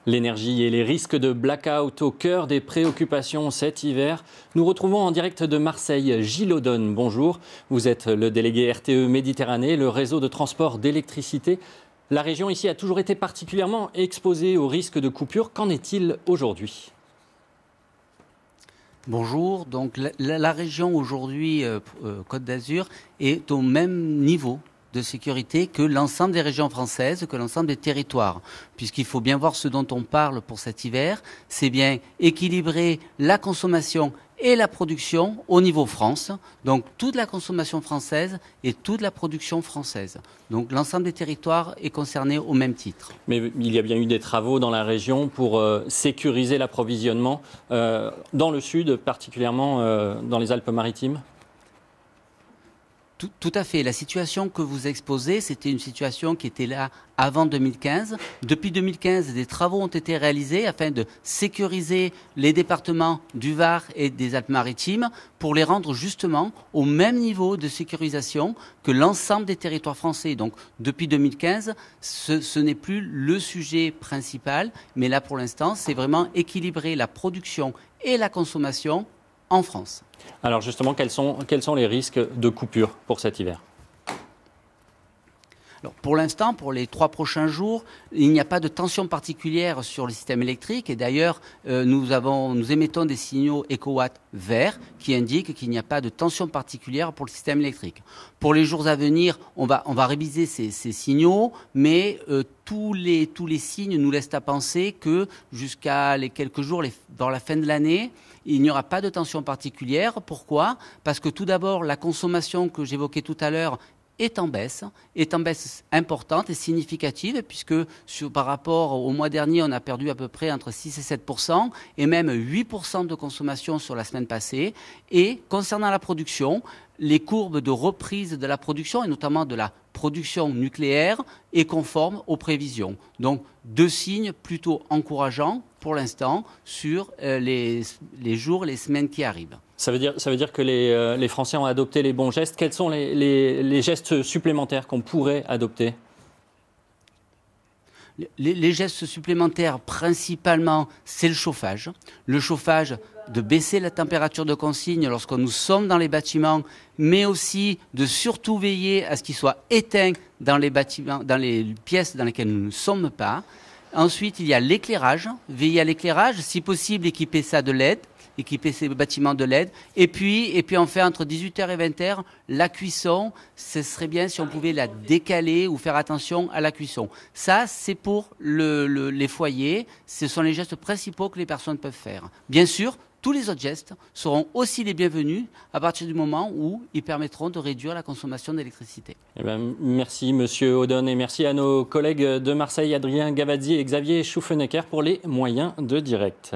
L'énergie et les risques de blackout au cœur des préoccupations cet hiver. Nous retrouvons en direct de Marseille Gilles Audonne. Bonjour, vous êtes le délégué RTE Méditerranée, le réseau de transport d'électricité. La région ici a toujours été particulièrement exposée aux risques de coupure. Qu'en est-il aujourd'hui ? Bonjour, donc la région aujourd'hui, Côte d'Azur, est au même niveau de sécurité que l'ensemble des régions françaises, que l'ensemble des territoires. Puisqu'il faut bien voir ce dont on parle pour cet hiver, c'est bien équilibrer la consommation et la production au niveau France, donc toute la consommation française et toute la production française. Donc l'ensemble des territoires est concerné au même titre. Mais il y a bien eu des travaux dans la région pour sécuriser l'approvisionnement, dans le sud, particulièrement dans les Alpes-Maritimes ? Tout à fait. La situation que vous exposez, c'était une situation qui était là avant 2015. Depuis 2015, des travaux ont été réalisés afin de sécuriser les départements du Var et des Alpes-Maritimes pour les rendre justement au même niveau de sécurisation que l'ensemble des territoires français. Donc depuis 2015, ce n'est plus le sujet principal, mais là pour l'instant, c'est vraiment équilibrer la production et la consommation en France. Alors justement, quels sont les risques de coupure pour cet hiver ? Alors pour l'instant, pour les 3 prochains jours, il n'y a pas de tension particulière sur le système électrique. Et d'ailleurs, nous émettons des signaux EcoWatt verts qui indiquent qu'il n'y a pas de tension particulière pour le système électrique. Pour les jours à venir, on va réviser ces signaux, mais tous les signes nous laissent à penser que jusqu'à les quelques jours, dans la fin de l'année, il n'y aura pas de tension particulière. Pourquoi ? Parce que tout d'abord, la consommation que j'évoquais tout à l'heure est en baisse importante et significative, puisque par rapport au mois dernier, on a perdu à peu près entre 6 et 7%, et même 8% de consommation sur la semaine passée. Et concernant la production, les courbes de reprise de la production, et notamment de la production nucléaire, est conforme aux prévisions. Donc, 2 signes plutôt encourageants pour l'instant sur les jours, les semaines qui arrivent. Ça veut dire que les Français ont adopté les bons gestes. Quels sont les gestes supplémentaires qu'on pourrait adopter ? Les gestes supplémentaires, principalement, c'est le chauffage. Le chauffage, de baisser la température de consigne lorsque nous sommes dans les bâtiments, mais aussi de surtout veiller à ce qu'il soit éteint dans les bâtiments, dans les pièces dans lesquelles nous ne sommes pas. Ensuite, il y a l'éclairage. Veiller à l'éclairage, si possible, équiper ça de LED. Équiper ces bâtiments de LED. Et puis enfin, entre 18h et 20h, la cuisson, ce serait bien si on pouvait la décaler ou faire attention à la cuisson. Ça, c'est pour les foyers. Ce sont les gestes principaux que les personnes peuvent faire. Bien sûr, tous les autres gestes seront aussi les bienvenus à partir du moment où ils permettront de réduire la consommation d'électricité. Eh bien, merci Monsieur Audonne et merci à nos collègues de Marseille, Adrien Gavazzi et Xavier Schuffenecker pour les moyens de direct.